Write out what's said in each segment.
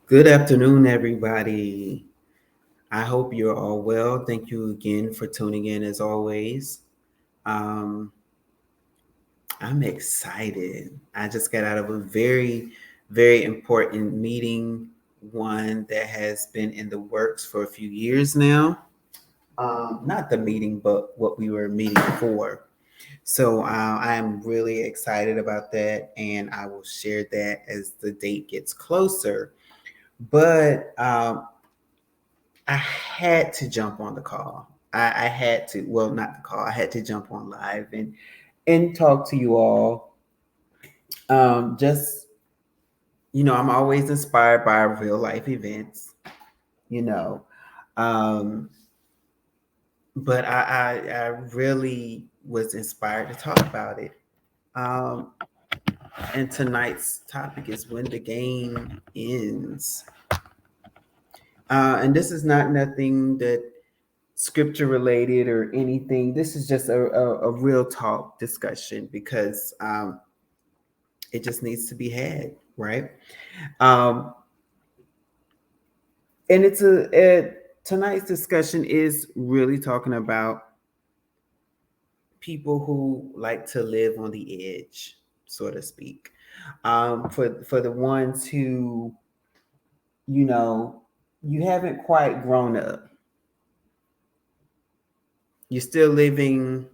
Good afternoon, everybody. I hope you're all well. Thank you again for tuning in as always. Um, I'm excited. I just got out of a very important meeting, one that has been in the works for a few years now. Not the meeting, but what we were meeting for. So I am really excited about that, and I will share that as the date gets closer. But I had to jump on the call. I had to, well, not the call. I had to jump on live and talk to you all. Just I'm always inspired by real life events. You know, um, but I really was inspired to talk about it. Um, and tonight's topic is when the game ends. And this is not nothing that scripture related or anything. This is just a real talk discussion because it just needs to be had, right? Um, and tonight's discussion is really talking about people who like to live on the edge, so to speak. For the ones who, you know, you haven't quite grown up. You're still living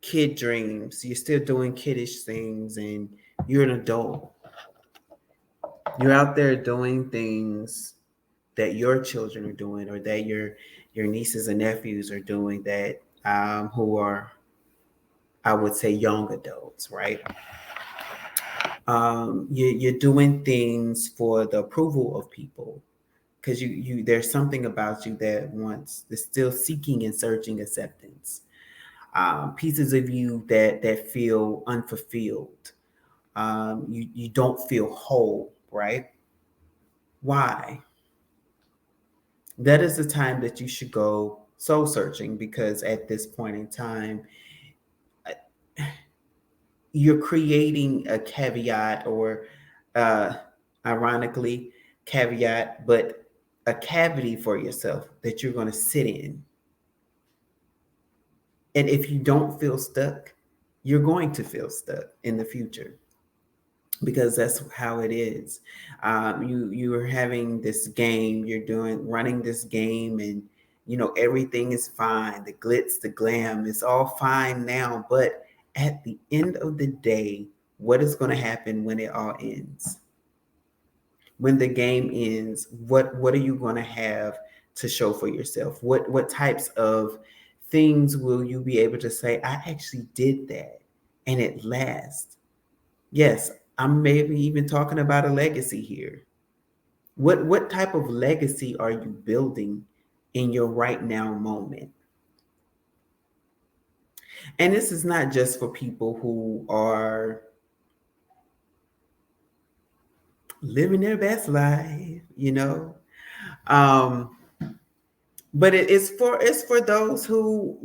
kid dreams. You're still doing kiddish things, and you're an adult. You're out there doing things that your children are doing, or that your nieces and nephews are doing that who are, I would say, young adults, right? You're doing things for the approval of people because you there's something about you that wants, that's still seeking and searching acceptance. Pieces of you that feel unfulfilled. You don't feel whole, right? Why? That is the time that you should go soul searching, because at this point in time, you're creating a caveat, or uh, ironically, caveat, but a cavity for yourself that you're going to sit in. And if you don't feel stuck, you're going to feel stuck in the future, because that's how it is. You are having this game, you're doing running this game, and everything is fine. The glitz, the glam, it's all fine now. But at the end of the day, what is going to happen when it all ends? When the game ends, what are you going to have to show for yourself? What types of things will you be able to say, I actually did that and it lasts? Yes, I'm maybe even talking about a legacy here. What type of legacy are you building in your right now moment? And this is not just for people who are living their best life. Um, but it's for those who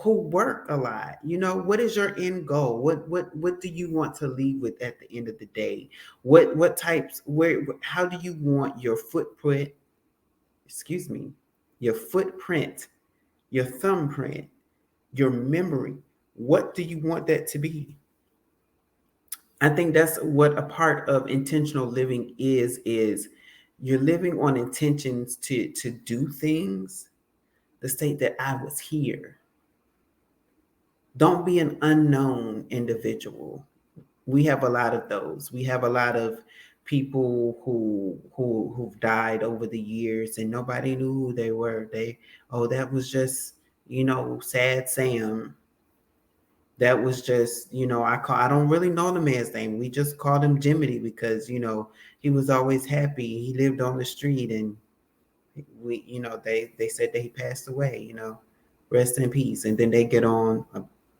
work a lot. What is your end goal? What do you want to leave with at the end of the day? What types, where, how do you want your footprint, excuse me, your footprint, your thumbprint, your memory, what do you want that to be? I think that's what a part of intentional living is you're living on intentions to do things, the state that I was here. Don't be an unknown individual. We have a lot of those. We have a lot of people who've died over the years, and nobody knew who they were. Oh, that was just, sad Sam. That was just, I don't really know the man's name. We just called him Jiminy because, he was always happy. He lived on the street, and they said that he passed away. Rest in peace. And then they get on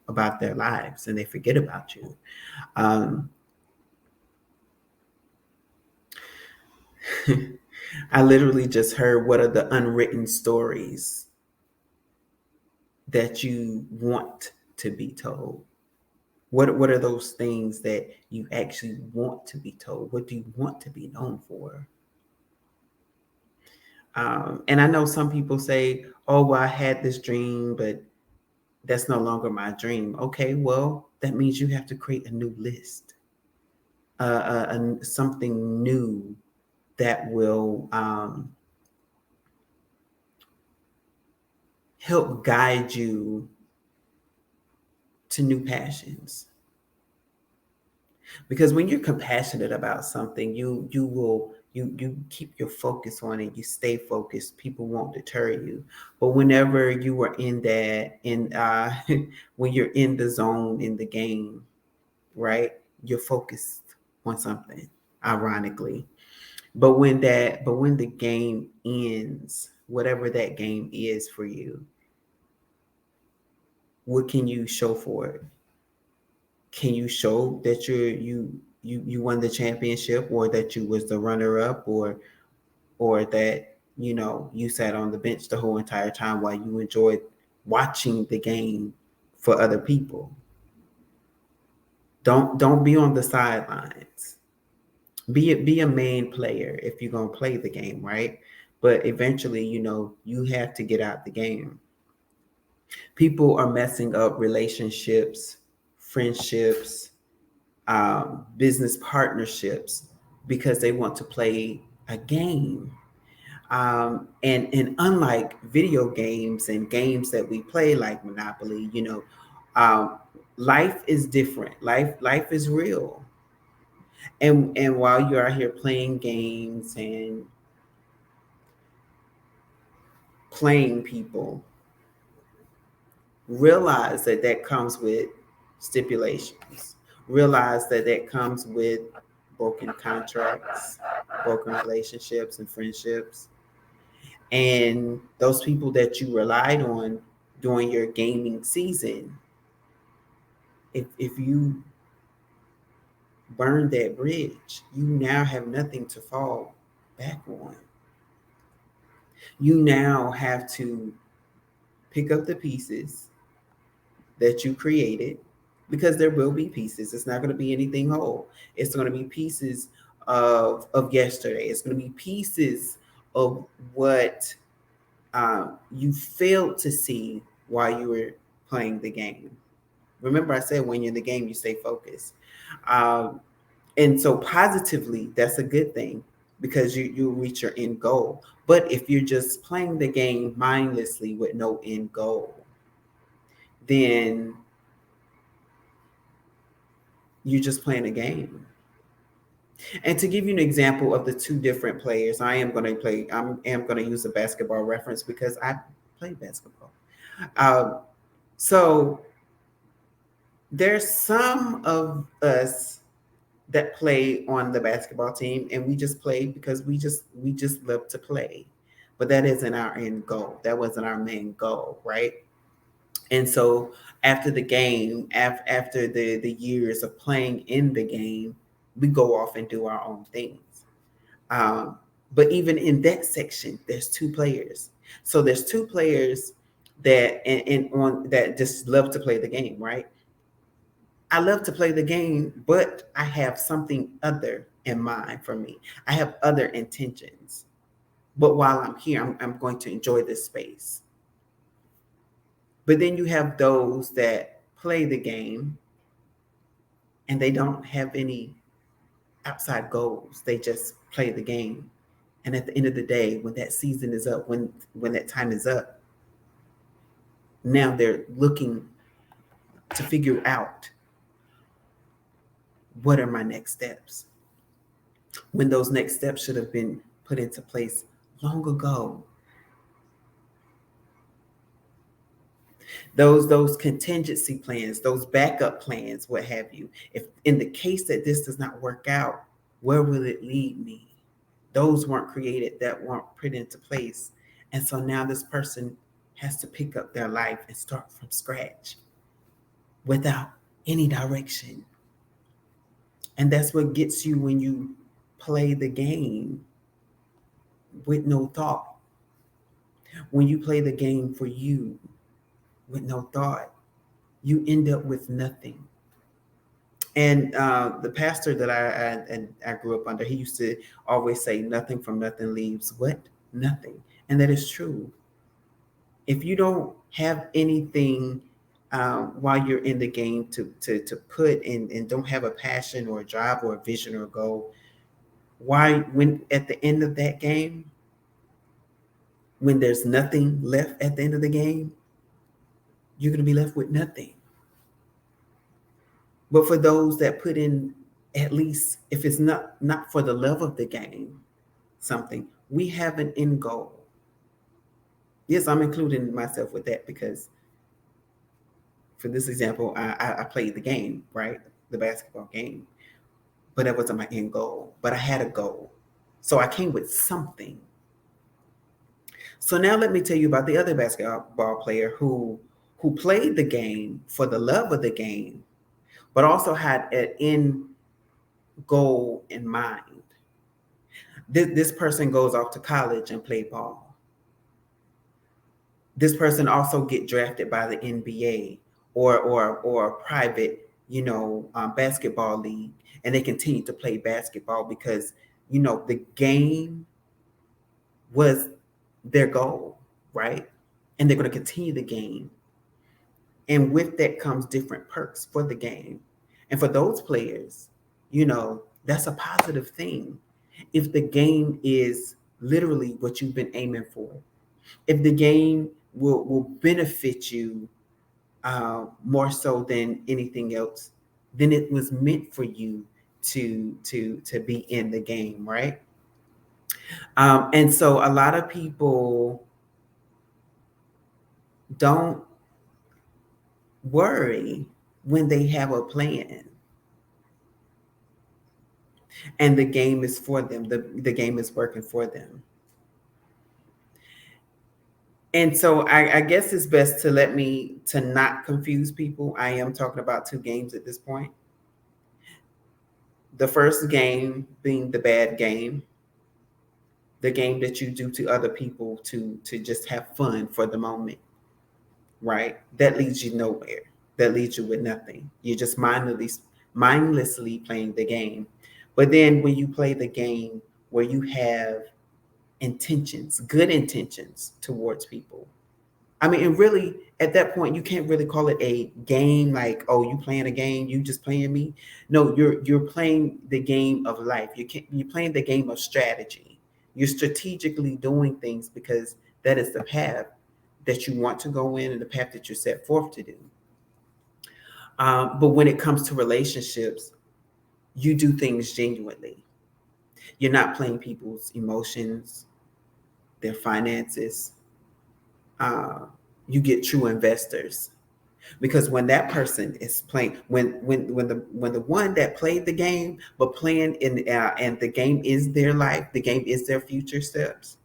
about their lives and they forget about you. Um, I literally just heard, what are the unwritten stories that you want to be told? What are those things that you actually want to be told? What do you want to be known for? And I know some people say, oh, well, I had this dream, but that's no longer my dream. Okay, well, that means you have to create a new list, something new that will help guide you to new passions. Because when you're compassionate about something, you keep your focus on it. You stay focused. People won't deter you. But whenever you are in that, when you're in the zone in the game, right, you're focused on something. Ironically, but when the game ends, whatever that game is for you, what can you show for it? Can you show that you won the championship, or that you was the runner up, or that you sat on the bench the whole entire time while you enjoyed watching the game for other people? Don't be on the sidelines. Be a main player if you're going to play the game, right? But eventually, you have to get out the game. People are messing up relationships, friendships, business partnerships because they want to play a game. And unlike video games and games that we play like Monopoly, um, life is different. Life is real. And while you're out here playing games and playing people, realize that that comes with stipulations. Realize that that comes with broken contracts, broken relationships and friendships. And those people that you relied on during your gaming season, if you burn that bridge, you now have nothing to fall back on. You now have to pick up the pieces that you created, because there will be pieces. It's not going to be anything whole. It's going to be pieces of yesterday. It's going to be pieces of what you failed to see while you were playing the game. Remember, I said when you're in the game, you stay focused. Um, and so positively, that's a good thing, because you reach your end goal. But if you're just playing the game mindlessly with no end goal, then you're just playing a game. And to give you an example of the two different players, I am going to use a basketball reference because I play basketball. Uh, so there's some of us that play on the basketball team, and we just play because we just love to play. But that isn't our end goal. That wasn't our main goal, right? And so after the game, after the years of playing in the game, we go off and do our own things. Um, but even in that section, there's two players. So there's two players that and on that just love to play the game, right? I love to play the game, but I have something other in mind for me. I have other intentions. But while I'm here, I'm going to enjoy this space. But then you have those that play the game and they don't have any outside goals. They just play the game. And at the end of the day, when that season is up, when that time is up, now they're looking to figure out, what are my next steps? When those next steps should have been put into place long ago. Those contingency plans, those backup plans, what have you. If in the case that this does not work out, where will it lead me? Those weren't created, that weren't put into place. And so now this person has to pick up their life and start from scratch without any direction. And that's what gets you when you play the game with no thought. When you play the game for you with no thought, you end up with nothing. And the pastor that I grew up under, he used to always say, "Nothing from nothing leaves what? Nothing," and that is true. If you don't have anything while you're in the game to put in, and don't have a passion or a drive or a vision or a goal, why, when at the end of that game, when there's nothing left at the end of the game, you're going to be left with nothing. But for those that put in, at least if it's not for the love of the game, something, we have an end goal. Yes, I'm including myself with that because for this example, I played the game, right? The basketball game, but that wasn't my end goal. But I had a goal. So I came with something. So now let me tell you about the other basketball player who played the game for the love of the game, but also had an end goal in mind. This person goes off to college and play ball. This person also get drafted by the NBA or a private, basketball league, and they continue to play basketball because the game was their goal, right? And they're going to continue the game. And with that comes different perks for the game. And for those players, that's a positive thing. If the game is literally what you've been aiming for, if the game will benefit you more so than anything else, then it was meant for you to be in the game, right? And so a lot of people don't worry when they have a plan and the game is for them, the game is working for them. And so I guess it's best to not confuse people. I am talking about two games at this point. The first game being the bad game, the game that you do to other people to just have fun for the moment, right? That leads you nowhere. That leaves you with nothing. You're just mindlessly playing the game. But then when you play the game where you have intentions, good intentions towards people, I mean, and really at that point, you can't really call it a game like, oh, you playing a game, you just playing me. No, you're playing the game of life. You're playing the game of strategy. You're strategically doing things because that is the path that you want to go in and the path that you're set forth to do. But when it comes to relationships, you do things genuinely. You're not playing people's emotions, their finances. You get true investors because when that person is playing, when the one that played the game but playing in and the game is their life, the game is their future steps.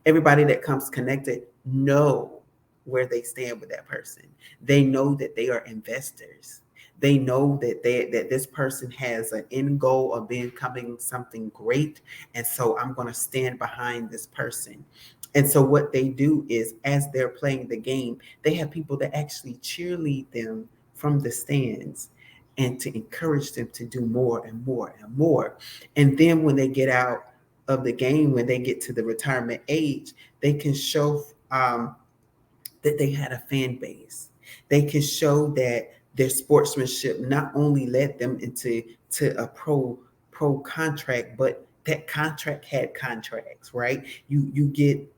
Everybody that comes connected know where they stand with that person. They know that they are investors. They know that this person has an end goal of becoming something great, and so I'm going to stand behind this person. And so what they do is, as they're playing the game, they have people that actually cheerlead them from the stands and to encourage them to do more and more and more. And then when they get out of the game, when they get to the retirement age, they can show that they had a fan base. They can show that their sportsmanship not only led them into a pro contract, but that contract had contracts, right? You get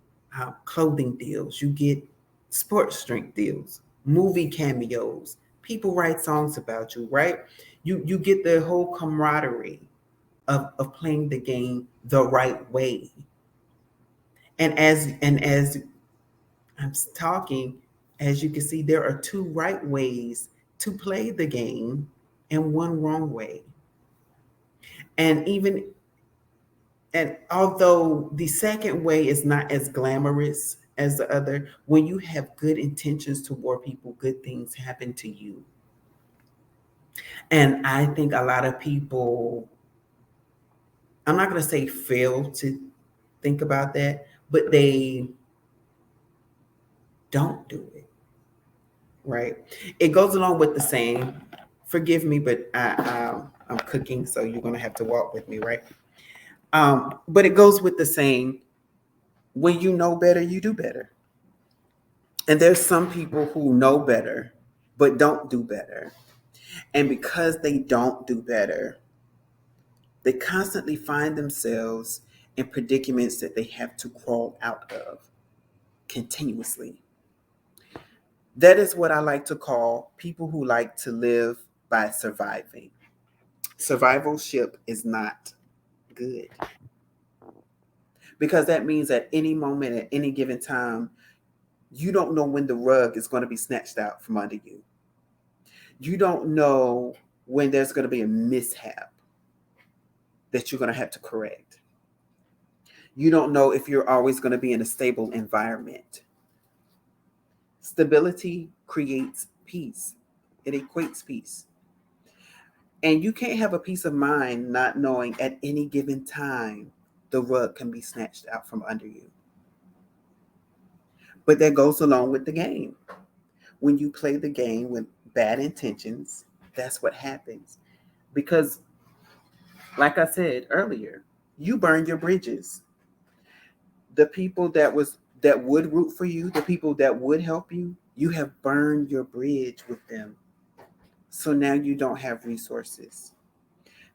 clothing deals, you get sports drink deals, movie cameos. People write songs about you, right? You get the whole camaraderie of playing the game the right way. And as I'm talking, as you can see, there are two right ways to play the game and one wrong way. And although the second way is not as glamorous as the other, when you have good intentions toward people, good things happen to you. And I think a lot of people, I'm not going to say fail to think about that, but they don't do it, right? It goes along with the saying, Forgive me, but I'm cooking, so you're gonna have to walk with me, right? But it goes with the saying, when you know better, you do better. And there's some people who know better, but don't do better. And because they don't do better, they constantly find themselves in predicaments that they have to crawl out of continuously. That is what I like to call people who like to live by surviving. Survivalship is not good, because that means at any moment, at any given time, you don't know when the rug is going to be snatched out from under you. You don't know when there's going to be a mishap that you're going to have to correct. You don't know if you're always going to be in a stable environment. Stability creates peace, it equates peace. And you can't have a peace of mind not knowing at any given time the rug can be snatched out from under you. But that goes along with the game. When you play the game with bad intentions, that's what happens. Because, like I said earlier, you burn your bridges. The people that would root for you, the people that would help you, you have burned your bridge with them. So now you don't have resources.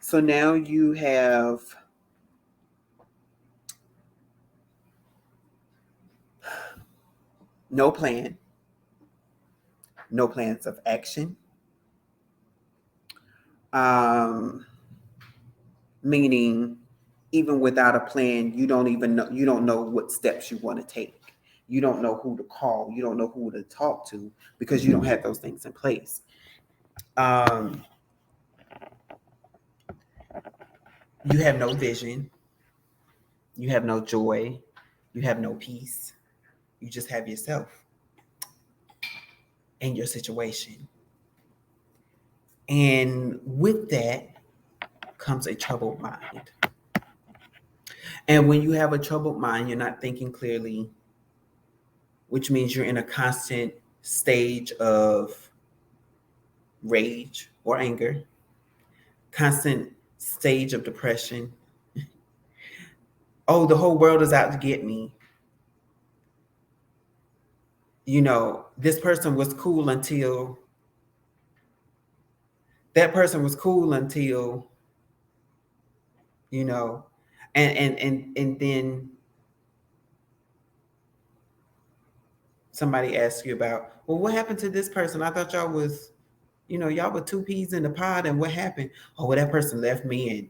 So now you have no plan, no plans of action. Um, Meaning, even without a plan, you don't know what steps you want to take. You don't know who to call. You don't know who to talk to because you don't have those things in place. Um, you have no vision. You have no joy. You have no peace. You just have yourself and your situation. And with that comes a troubled mind. And when you have a troubled mind, you're not thinking clearly, which means you're in a constant stage of rage or anger, constant stage of depression. Oh, the whole world is out to get me. This person was cool until that person was cool until, you know, and then somebody asks you about, well, what happened to this person? I thought y'all was, y'all were two peas in the pod, and what happened? Oh, well, that person left me, and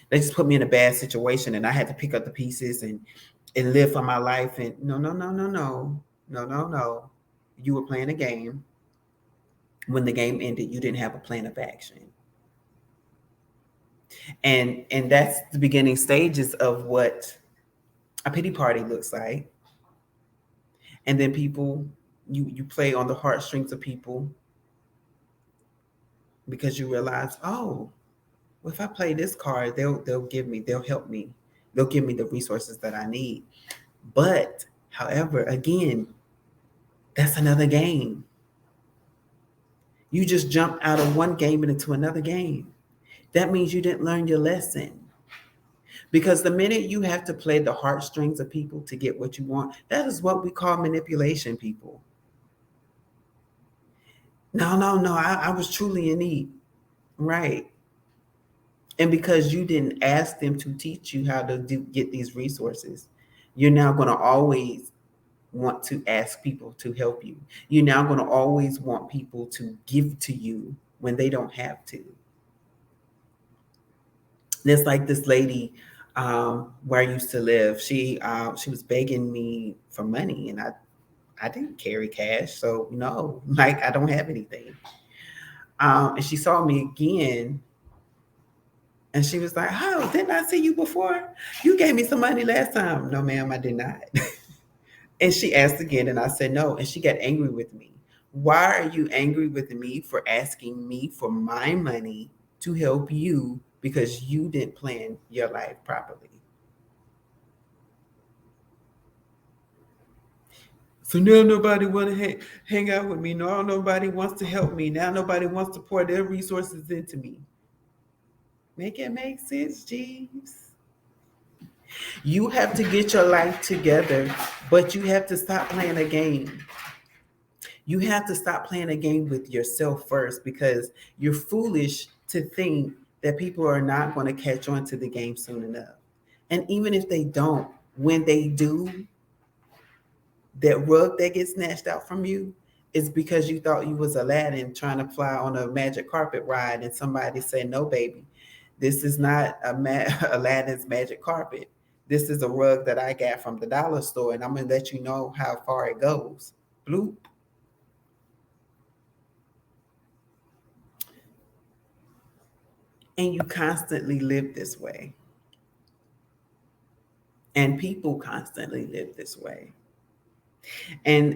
they just put me in a bad situation, and I had to pick up the pieces and live for my life. And no, no, no, no, no, no, no, no. You were playing a game. When the game ended, you didn't have a plan of action. And that's the beginning stages of what a pity party looks like. And then people, you play on the heartstrings of people because you realize, oh, well, if I play this card, they'll help me. They'll give me the resources that I need. But however, again, that's another game. You just jumped out of one game and into another game. That means you didn't learn your lesson. Because the minute you have to play the heartstrings of people to get what you want, that is what we call manipulation, people. No, no, no. I was truly in need. Right. And because you didn't ask them to teach you how to get these resources, you're now going to always want to ask people to help you. You're now going to always want people to give to you when they don't have to. There's like this lady where I used to live. She was begging me for money, and I didn't carry cash, so no, like I don't have anything. And she saw me again, and she was like, "Oh, didn't I see you before? You gave me some money last time." No, ma'am, I did not. And she asked again, and I said no, and she got angry with me. Why are you angry with me for asking me for my money to help you because you didn't plan your life properly? So now nobody want to hang out with me. No, nobody wants to help me. Now nobody wants to pour their resources into me. Make it make sense, Jeeves. You have to get your life together, but you have to stop playing a game. You have to stop playing a game with yourself first because you're foolish to think that people are not going to catch on to the game soon enough. And even if they don't, when they do, that rug that gets snatched out from you is because you thought you was Aladdin trying to fly on a magic carpet ride, and somebody said, "No, baby, this is not Aladdin's magic carpet. This is a rug that I got from the dollar store, and I'm gonna let you know how far it goes." Bloop. And you constantly live this way, and people constantly live this way, and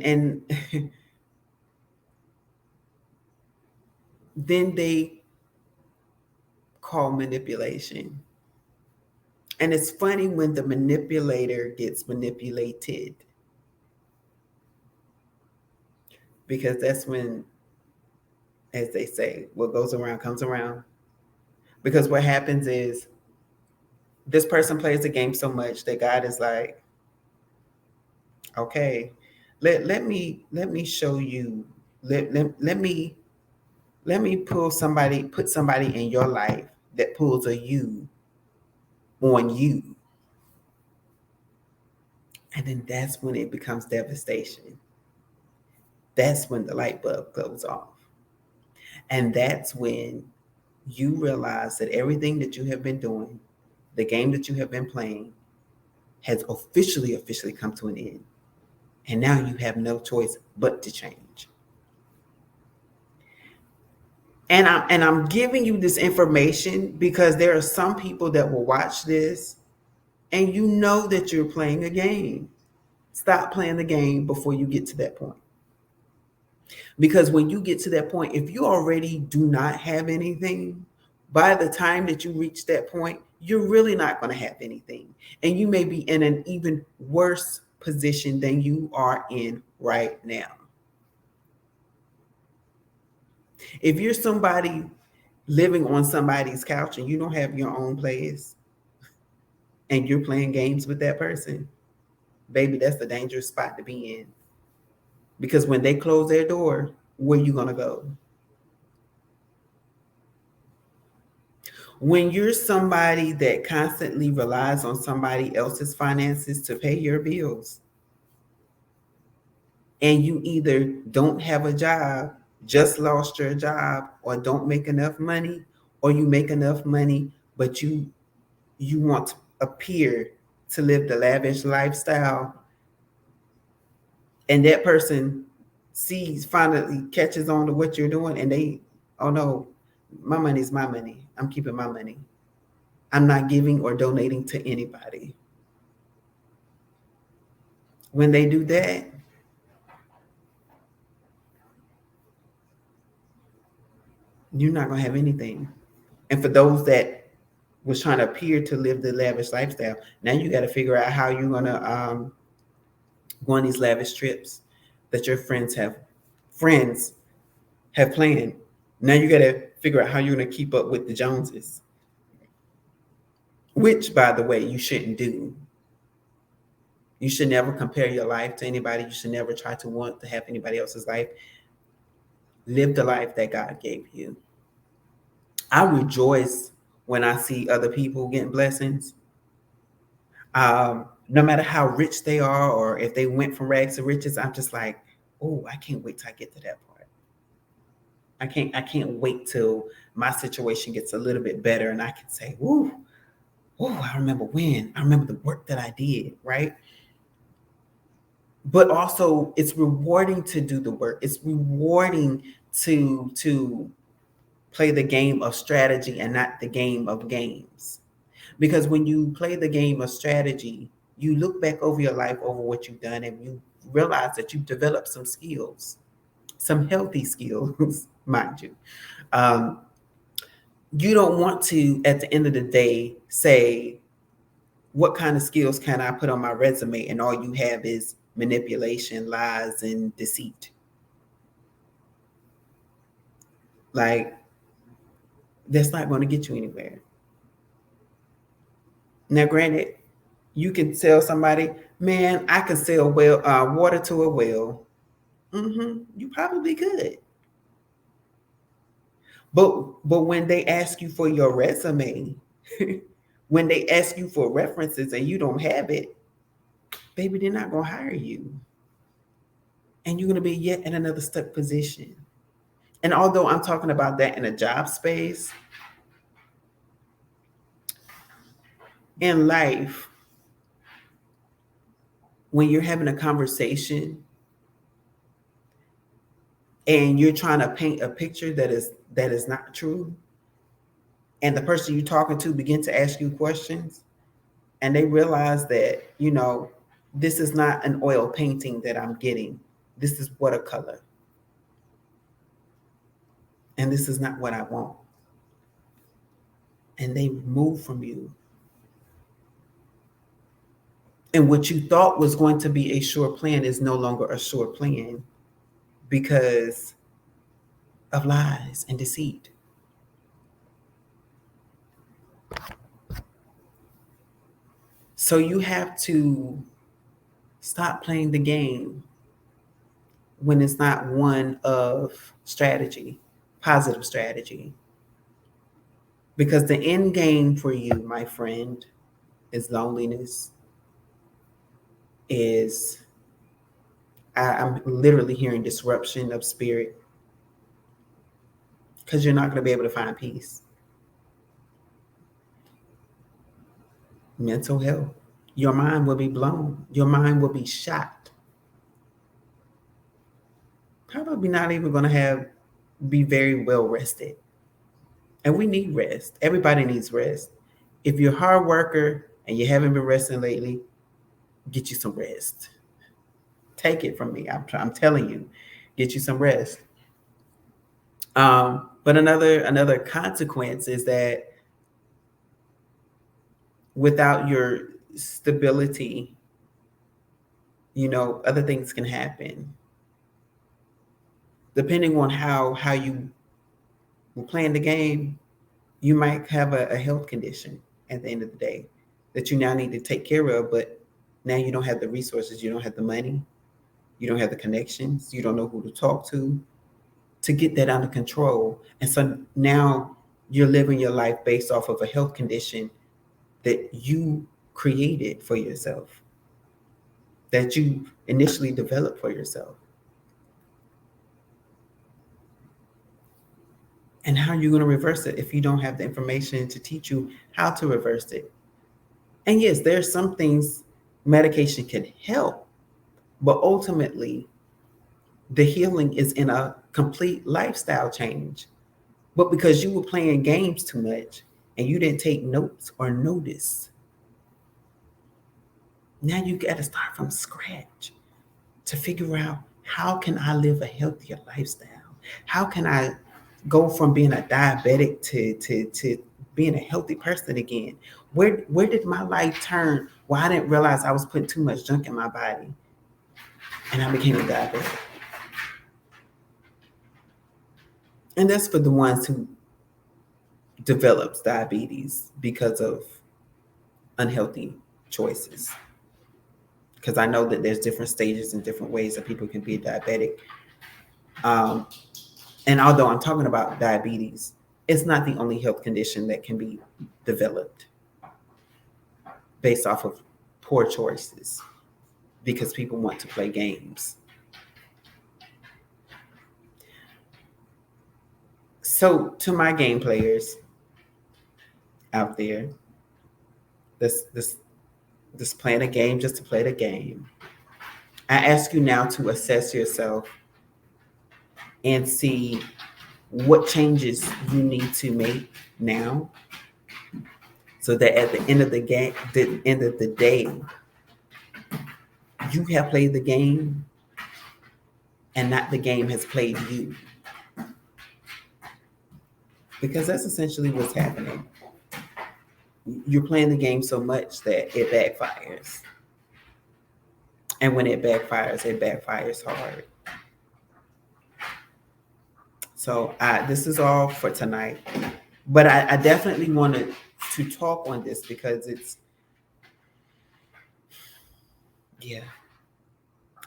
then they call manipulation. And it's funny when the manipulator gets manipulated, because that's when, as they say, what goes around comes around. Because what happens is this person plays the game so much that God is like, okay, let me show you, let me put somebody in your life that pulls a you on you. And then that's when it becomes devastation. That's when the light bulb goes off. And that's when you realize that everything that you have been doing, the game that you have been playing, has officially come to an end. And now you have no choice but to change. And I'm giving you this information because there are some people that will watch this and you know that you're playing a game. Stop playing the game before you get to that point. Because when you get to that point, if you already do not have anything, by the time that you reach that point, you're really not going to have anything. And you may be in an even worse position than you are in right now. If you're somebody living on somebody's couch and you don't have your own place and you're playing games with that person, baby, that's a dangerous spot to be in. Because when they close their door, where you going to go? When you're somebody that constantly relies on somebody else's finances to pay your bills, and you either don't have a job, just lost your job, or don't make enough money, or you make enough money, but you want to appear to live the lavish lifestyle, and that person finally catches on to what you're doing, and they, oh no, my money's my money. I'm keeping my money. I'm not giving or donating to anybody. When they do that, you're not going to have anything. And for those that was trying to appear to live the lavish lifestyle, now you got to figure out how you're going to go on these lavish trips that your friends have planned. Now you got to figure out how you're going to keep up with the Joneses, which, by the way, you shouldn't do. You should never compare your life to anybody. You should never try to want to have anybody else's life. Live the life that God gave you. I rejoice when I see other people getting blessings. No matter how rich they are, or if they went from rags to riches, I'm just like, oh, I can't wait till I get to that part. I can't wait till my situation gets a little bit better and I can say, ooh, I remember when. I remember the work that I did, right? But also it's rewarding to do the work. It's rewarding to play the game of strategy and not the game of games. Because when you play the game of strategy, you look back over your life, over what you've done, and you realize that you've developed some skills, some healthy skills, mind you. Um, you don't want to, at the end of the day, say, what kind of skills can I put on my resume? And all you have is manipulation, lies, and deceit. Like, that's not going to get you anywhere. Now, granted, you can tell somebody, man, I can sell water to a well. You probably could. But when they ask you for your resume, when they ask you for references and you don't have it, baby, they're not gonna hire you. And you're gonna be yet in another stuck position. And although I'm talking about that in a job space, in life, when you're having a conversation and you're trying to paint a picture that is not true, and the person you're talking to begin to ask you questions, and they realize that, this is not an oil painting that I'm getting. This is watercolor. And this is not what I want. And they move from you. And what you thought was going to be a sure plan is no longer a sure plan because of lies and deceit. So you have to stop playing the game when it's not one of strategy, positive strategy. Because the end game for you, my friend, is loneliness, I'm literally hearing disruption of spirit, because you're not going to be able to find peace. Mental health. Your mind will be blown. Your mind will be shot. Probably not even going to be very well rested. And we need rest. Everybody needs rest. If you're a hard worker and you haven't been resting lately, get you some rest. Take it from me. I'm telling you, get you some rest. But another consequence is that without your stability, other things can happen. Depending on how you will plan the game, you might have a health condition at the end of the day that you now need to take care of, but now you don't have the resources, you don't have the money, you don't have the connections, you don't know who to talk to get that under control. And so now you're living your life based off of a health condition that you created for yourself, that you initially developed for yourself. And how are you going to reverse it if you don't have the information to teach you how to reverse it? And yes, there's some things medication can help, but ultimately the healing is in a complete lifestyle change. But because you were playing games too much and you didn't take notes or notice, now you got to start from scratch to figure out, how can I live a healthier lifestyle? How can I go from being a diabetic to being a healthy person again? Where did my life turn? Well, I didn't realize I was putting too much junk in my body and I became a diabetic. And that's for the ones who develops diabetes because of unhealthy choices. Because I know that there's different stages and different ways that people can be diabetic. And although I'm talking about diabetes, it's not the only health condition that can be developed based off of poor choices because people want to play games. So to my game players out there, this playing a game just to play the game, I ask you now to assess yourself and see what changes you need to make now, so that at the end of the day, you have played the game and not the game has played you. Because that's essentially what's happening. You're playing the game so much that it backfires. And when it backfires hard. So this is all for tonight. But I definitely wanted to talk on this because yeah,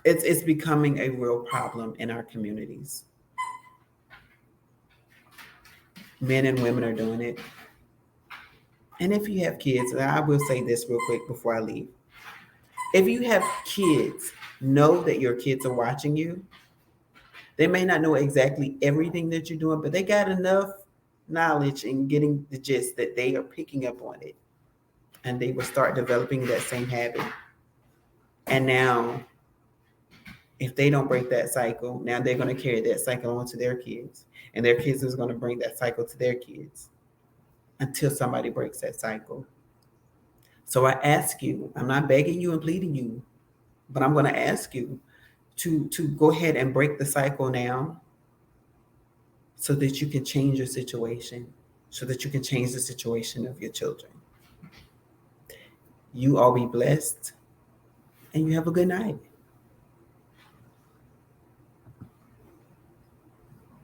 it's becoming a real problem in our communities. Men and women are doing it. And if you have kids, and I will say this real quick before I leave. If you have kids, know that your kids are watching you. They may not know exactly everything that you're doing, but they got enough knowledge and getting the gist that they are picking up on it. And they will start developing that same habit. And now, if they don't break that cycle, now they're going to carry that cycle on to their kids. And their kids is going to bring that cycle to their kids until somebody breaks that cycle. So I ask you, I'm not begging you and pleading you, but I'm going to ask you to go ahead and break the cycle now so that you can change your situation, so that you can change the situation of your children. You all be blessed and you have a good night.